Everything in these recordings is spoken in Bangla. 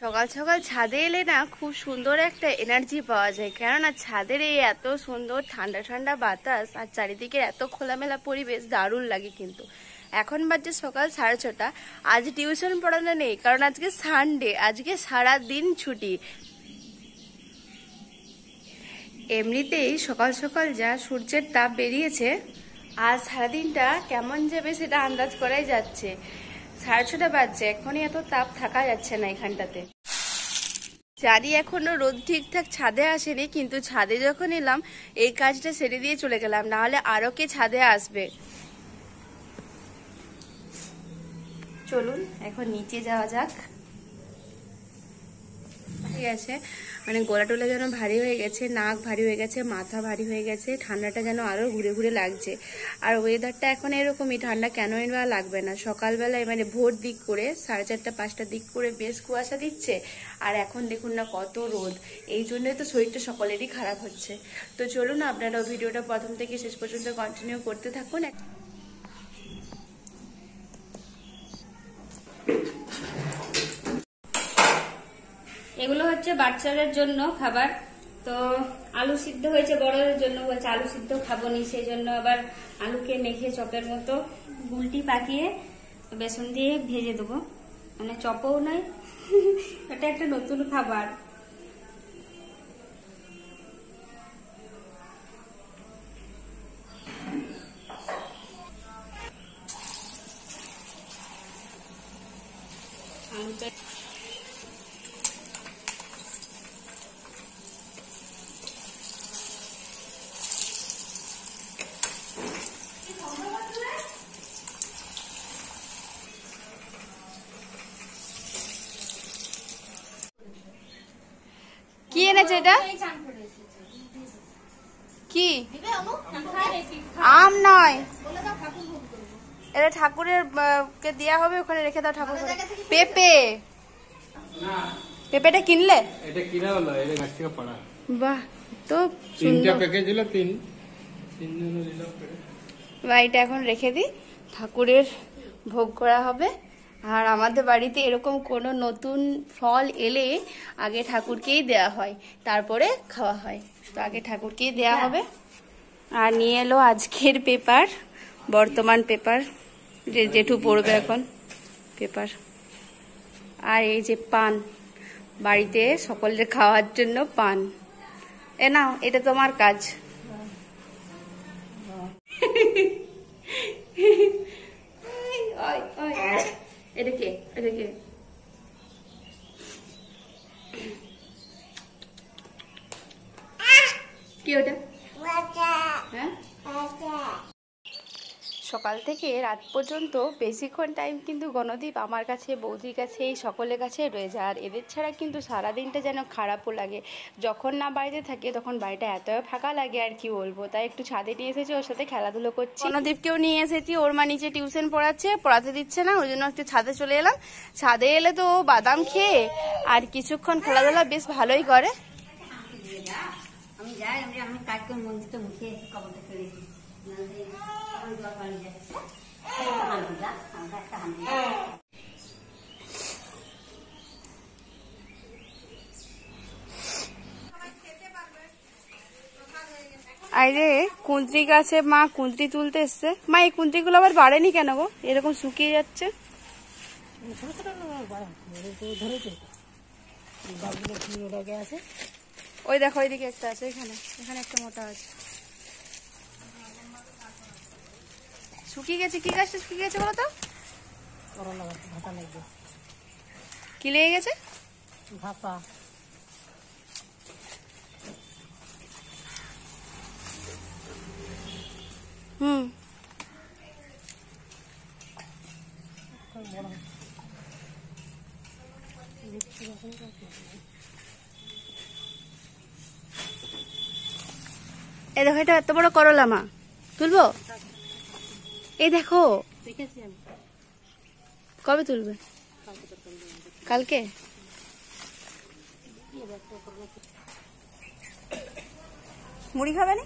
সকাল সকাল ছাদে এলে না খুব সুন্দর একটা এনার্জি পাওয়া যায়, কেননা ছাদের এই এত সুন্দর ঠান্ডা ঠান্ডা বাতাস আর চারিদিকে এত খোলামেলা পরিবেশ দারুণ লাগে। কিন্তু এখন বাজছে সকাল 6:30। আজ টিউশন পড়ানো নেই, কারণ আজকে সানডে, আজকে সারা দিন ছুটি। এমনিতেই সকাল সকাল যা সূর্যের তাপ বেরিয়েছে, আজ সারাদিনটা কেমন যাবে সেটা আন্দাজ করাই যাচ্ছে। 6:30 বাজছে, এখনই এত তাপ থাকা যাচ্ছে না এখানটাতে। জানি এখনো রোদ ঠিকঠাক ছাদে আসেনি, কিন্তু ছাদে যখন এলাম এই কাজটা সেরে দিয়ে চলে গেলাম, না হলে আরো কে ছাদে আসবে। চলুন এখন নিচে যাওয়া যাক। ঠিক আছে, মানে গলা টলা যেন ভারী হয়ে গেছে, নাক ভারী হয়ে গেছে, মাথা ভারী হয়ে গেছে, ঠান্ডাটা যেন আরো ঘুরে ঘুরে লাগছে। আর ওয়েদারটা এখন এরকমই, ঠান্ডা কেনই বা লাগবে না। সকালবেলায় মানে ভোর দিক করে 4:30 5টা দিক করে বেশ কুয়াশা দিচ্ছে, আর এখন দেখুন না কত রোদ। এই জন্যই তো শরীরটা সকলেরই খারাপ হচ্ছে। তো চলুন আপনারাও ভিডিওটা প্রথম থেকে শেষ পর্যন্ত কন্টিনিউ করতে থাকুন। এগুলো হচ্ছে বাচ্চাদের জন্য খাবার। তো আলু সিদ্ধ হয়েছে, বড়দের জন্য বলছে আলু সিদ্ধ খাবো নি, সেই জন্য আবার আলুকে মেখে চপের মতো গুলটি পাকিয়ে বেসন দিয়ে ভেজে দেবো, মানে চপও নয় এটা একটা নতুন খাবার। আলুটা কি এনেছে এটা? কি আম নয়, এটা ঠাকুরের কে দেয়া হবে, ওখানে রেখে দাও ঠাকুর। পেঁপে, পেঁপেটা কিনলে? এটা কিনা হলো, এটা গাছ থেকে পড়া। বাহ, তো তিনটা প্যাকেজ হলো, তিনজন দিল। এটা এখন রেখে দিই, ঠাকুরের ভোগ করা হবে। আর আমাদের বাড়িতে এরকম কোনো নতুন ফল এলে আগে ঠাকুরকেই দেয়া হয়, তারপরে খাওয়া হয়। তো আগে ঠাকুরকেই দেয়া হবে। আর নিয়ে এলো আজকের পেপার, বর্তমান পেপার, জেঠু পড়বে এখন পেপার। আর এই যে পান, বাড়িতে সকলের খাওয়ার জন্য পান। এ নাও, এটা তোমার কাজ। এটা কে? এটা কে? কি ওটা? হ্যাঁ, সকাল থেকে রাত পর্যন্ত বেশিক্ষণ টাইম কিন্তু গণদীপ আমার কাছে, বৌদির কাছে, এই সকলের কাছে রয়ে যায়। আর এদের ছাড়া কিন্তু সারাদিনটা যেন খারাপও লাগে। যখন না বাড়িতে থাকে তখন বাড়িটা এত ফাঁকা লাগে, আর কি বলবো। তাই একটু ছাদে নিয়ে এসেছি, ওর সাথে খেলাধুলো করছি। গণদীপকেও নিয়ে এসেছি, ওর মা নিচে টিউশন পড়াচ্ছে, পড়াতে দিচ্ছে না, ওই জন্য একটু ছাদে চলে এলাম। ছাদে এলে তো বাদাম খেয়ে আর কিছুক্ষণ খেলাধুলা বেশ ভালোই করে। আমি যাই, আমি কাজ করে মন্দিরটা মুখে কবরটা ফেলে দিই। আরে কুন্ত্রি গাছে মা কুন্ত্রি তুলতে এসছে। মা, এই কুন্ত্রিগুলো আবার বাড়েনি কেন গো? এরকম শুকিয়ে যাচ্ছে। ওই দেখো, ওইদিকে একটা আছে, এখানে এখানে একটা মোটা আছে, শুকিয়ে গেছে। কি গাছটা শুকিয়ে গেছে বলো তো? কি লেগে গেছে? হুম, এই দেখো, এটা এত বড় করলা। মা তুলবো? এই দেখো, কবে তুলবে? কালকে? মুড়ি খাবে না?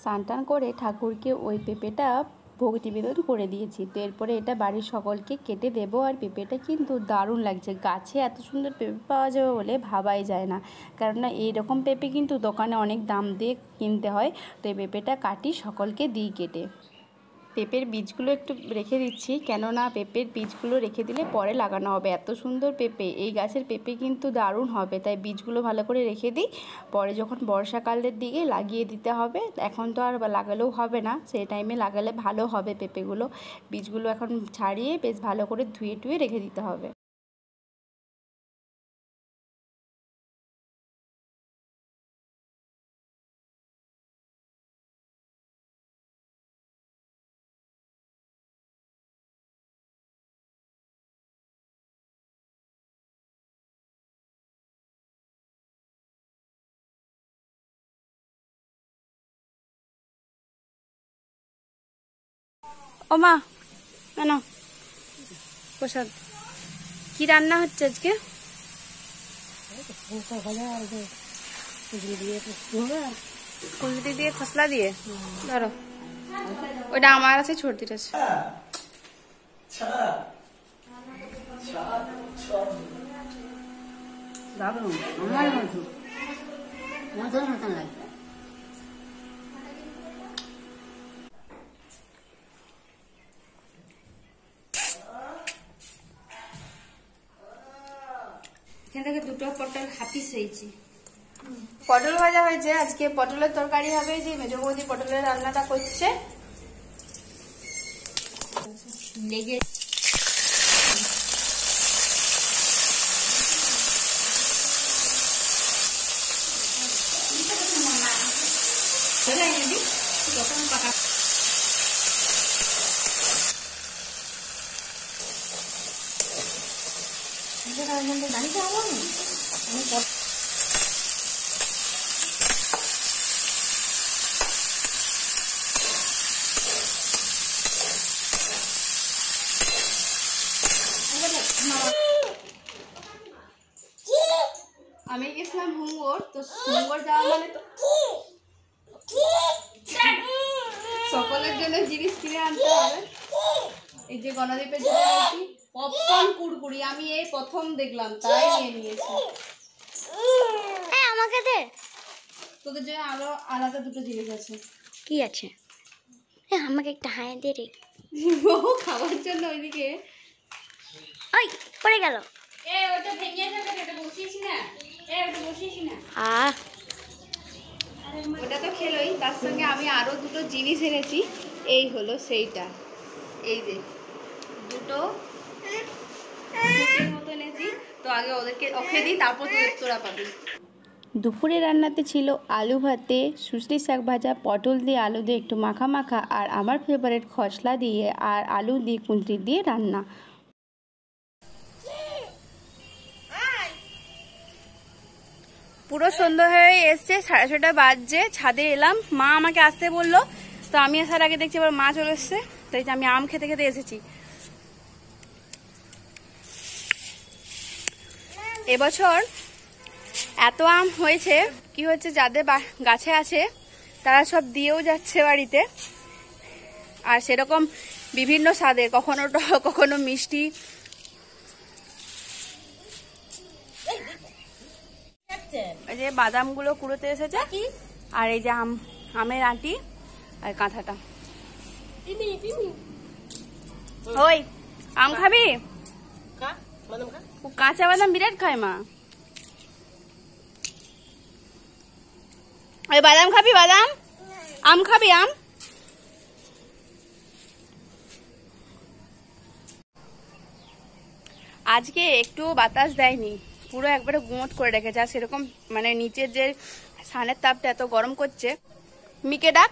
স্নান টান করে ঠাকুরকে ওই পেঁপেটা ভোগ নিবেদন করে দিয়েছি। তো এরপরে এটা বাড়ির সকলকে কেটে দেবো। আর পেঁপেটা কিন্তু দারুণ লাগছে, গাছে এত সুন্দর পেঁপে পাওয়া যাবে বলে ভাবাই যায় না, কেননা এইরকম পেঁপে কিন্তু দোকানে অনেক দাম দিয়ে কিনতে হয়। তো এই পেঁপেটা কাটি, সকলকে দিই কেটে। পেঁপের বীজগুলো একটু রেখে দিচ্ছি, কেননা পেঁপের বীজগুলো রেখে দিলে পরে লাগানো হবে। এত সুন্দর পেঁপে, এই গাছের পেঁপে কিন্তু দারুণ হবে, তাই বীজগুলো ভালো করে রেখে দিই, পরে যখন বর্ষাকালের দিকে লাগিয়ে দিতে হবে। এখন তো আর লাগালেও হবে না, সেই টাইমে লাগালে ভালো হবে পেঁপেগুলো। বীজগুলো এখন ছাড়িয়ে বেশ ভালো করে ধুয়ে টুয়ে রেখে দিতে হবে। ও মা, কেন প্রসাদ কি রান্না হচ্ছে আজকে? কুলতি দিয়ে খসলা দিয়ে ধরো, ওইটা আমার আছে, ছোটদির আছে। দারুণ, আমার মধু মধুর মতন লাগবে। এখান থেকে দুটো পটল হাফিস হয়েছে। পটল ভাজা হয়েছে, আজকে পটলের তরকারি হবে। যে মেজো বৌদি পটলের রান্নাটা করছে। লেগে পাকা দাঁড়িয়ে হবো আমি আমি গেছিলাম হুঙ্গর, তো হুঙ্গর যাওয়া মানে তো সকলের জন্য জিনিস কিনে আনতে হবে। এই যে গণদীপের জন্য পপকর্ন কুড়কুড়ি আমি এই প্রথম দেখলাম, তাই নিয়ে নিয়েছি। আমাকে দে। তোদের জন্য আরো আলাদা দুটো জিনিস আছে। কি আছে? আমাকে একটা হাই দে রে। ও খাবার জন্য ওইদিকে ওই পড়ে গেল। ওটা ভেঙে যাবে, ওটা বসিয়েছি না, ওটা বসিয়েছি না। ওটা তো খেলোই, তার সঙ্গে আমি আরো দুটো জিনিস এনেছি। এই হলো সেইটা, এই যে দুটো ফুটির মতো এনেছি। তো আগে ওকে দিই, তারপর তোরা পাবি। দুপুরে রান্নাতে ছিল আলু ভাতে, শুষলি শাক ভাজা, পটল দিয়ে আলু দিয়ে একটু মাখা মাখা, আর আমার ফেভারিট খসলা দিয়ে আর আলু দিয়ে কুঁদরি দিয়ে রান্না। পুরো সন্ধ্যা হয়ে এসছে, 6:30 বাজছে। ছাদে এলাম, মা আমাকে আসতে বললো, তো আমি আসার আগে দেখছি এবার মা চলে এসছে। তাই আমি আম খেতে খেতে এসেছি। এবছর এত আম হয়েছে, কি হচ্ছে, যাদের গাছে আছে তারা সব দিয়েও যাচ্ছে বাড়িতে। আর সেরকম বিভিন্ন স্বাদের, কখনো টক, কখনো মিষ্টি। এই যে বাদামগুলো কুড়োতে এসেছে, আর এই যে আমের আঁটি আর কাঁথাটা। ওই আম খাবি? কাঁচা বাদাম বিরাট খায় মা। ওই বাদাম খাবি? বাদাম, আম খাবি? আম আজকে একটু বাতাস দেয়নি, পুরো একবারে গুমট করে রেখেছে। আর সেরকম মানে নিচের যে সানের তাপটা এত গরম করছে। মিকে ডাক।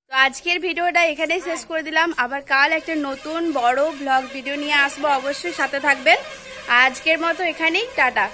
তো আজকের ভিডিওটা এখানেই শেষ করে দিলাম। আবার কাল একটা নতুন বড় ব্লগ ভিডিও নিয়ে আসবো, অবশ্যই সাথে থাকবেন। আজকের মতো এখানেই টাটা।